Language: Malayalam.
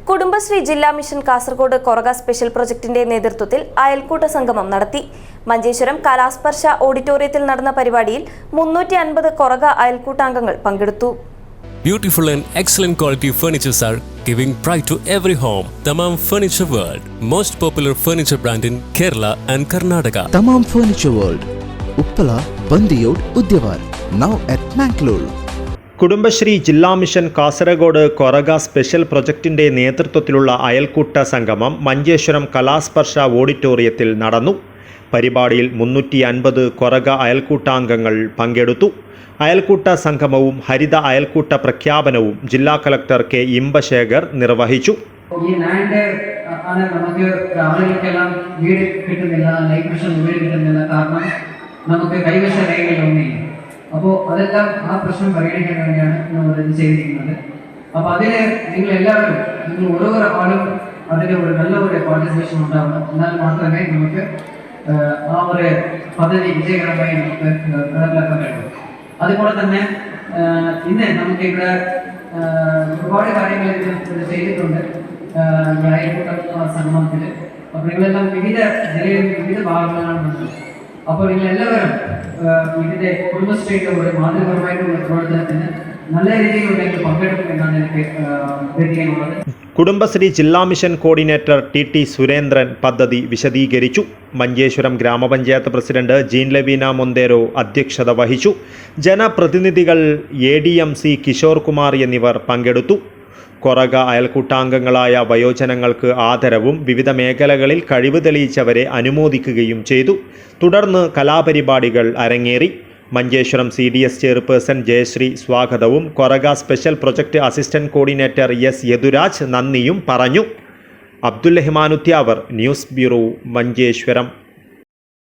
കുടുംബശ്രീ ജില്ലാ മിഷൻ കാസർഗോഡ് കൊറഗ സ്പെഷ്യൽ പ്രൊജക്ടിന്റെ നേതൃത്വത്തിൽ അയൽക്കൂട്ട സംഗമം നടത്തി. മഞ്ചേശ്വരം കലാസ്പർശ ഓഡിറ്റോറിയത്തിൽ നടന്ന പരിപാടിയിൽ 350 കൊറഗ അയൽക്കൂട്ടാംഗങ്ങൾ പങ്കെടുത്തു. Beautiful and excellent quality furnitures are giving pride to every home. Tamam Furniture World, most popular furniture brand in Kerala and Karnataka. Tamam Furniture World, Uppala, Bandiyod, Udyavar, now at Mangalore. Kudumbashree ജില്ലാ മിഷൻ കാസർഗോഡ് കൊറഗ സ്പെഷ്യൽ പ്രൊജക്ടിന്റെ നേതൃത്വത്തിലുള്ള അയൽക്കൂട്ട സംഗമം മഞ്ചേശ്വരം കലാസ്പർശ ഓഡിറ്റോറിയത്തിൽ നടന്നു. പരിപാടിയിൽ 350 കൊറഗ അയൽക്കൂട്ടാംഗങ്ങൾ പങ്കെടുത്തു. അയൽക്കൂട്ട സംഗമവും ഹരിത അയൽക്കൂട്ട പ്രഖ്യാപനവും ജില്ലാ കളക്ടർ കെ ഇമ്പശേഖർ നിർവഹിച്ചു. ഈ ലാൻഡ് ആണ് നമുക്ക് ആളുകൾക്കെല്ലാം വീട് കിട്ടുന്നില്ല, ലൈഫ് മിഷൻ വീട് കിട്ടുന്നില്ല, കാരണം നമുക്ക് കൈവശ രേഖകളൊന്നുമില്ല. അപ്പോൾ അതെല്ലാം ആ പ്രശ്നം പരിഗണിക്കാൻ വേണ്ടിയാണ് നമ്മൾ ഇത് ചെയ്തിരിക്കുന്നത്. അപ്പോൾ അതിന് നിങ്ങളെല്ലാവരും ഓരോ ആളും അതിന് ഒരു നല്ല ഒരു പാർട്ടിസിപ്പേഷൻ ഉണ്ടാവണം. എന്നാൽ മാത്രമേ നമുക്ക് ആ ഒരു പദ്ധതി വിജയകരമായി നമുക്ക് നടപ്പിലാക്കാൻ കഴിയും. അതുപോലെ തന്നെ ഇന്ന് നമുക്ക് ഇവിടെ ഒരുപാട് കാര്യങ്ങൾ ചെയ്തിട്ടുണ്ട് അയൽക്കൂട്ട സംഗമത്തിൽ. അപ്പോൾ നിങ്ങളെല്ലാം വിവിധ ജില്ലയിൽ വിവിധ ഭാഗങ്ങളാണ് വന്നത്. അപ്പോൾ നിങ്ങളെല്ലാവരും ഇതിൻ്റെ കുടുംബശ്രീയുടെ ഒരു മാതൃകപരമായിട്ടുള്ള പ്രവർത്തനത്തിന് നല്ല രീതിയിലുള്ള പങ്കെടുക്കുമെന്നാണ് എനിക്ക് അഭ്യർത്ഥിക്കാനുള്ളത്. കുടുംബശ്രീ ജില്ലാ മിഷൻ കോർഡിനേറ്റർ ടി സുരേന്ദ്രൻ പദ്ധതി വിശദീകരിച്ചു. മഞ്ചേശ്വരം ഗ്രാമപഞ്ചായത്ത് പ്രസിഡന്റ് ജീൻ ലവീന മൊന്തേരോ അധ്യക്ഷത വഹിച്ചു. ജനപ്രതിനിധികൾ ADMC കിഷോർ കുമാർ എന്നിവർ പങ്കെടുത്തു. കൊറഗ അയൽക്കൂട്ടാംഗങ്ങളായ വയോജനങ്ങൾക്ക് ആദരവും വിവിധ മേഖലകളിൽ കഴിവ് തെളിയിച്ചവരെ അനുമോദിക്കുകയും ചെയ്തു. തുടർന്ന് കലാപരിപാടികൾ അരങ്ങേറി. മഞ്ചേശ്വരം CDS ചെയർപേഴ്സൺ ജയശ്രീ സ്വാഗതവും Koraga special project assistant coordinator S Yaduraj നന്ദിയും പറഞ്ഞു. Abdul Rahman Uthyavar, news bureau, Manjeshwaram.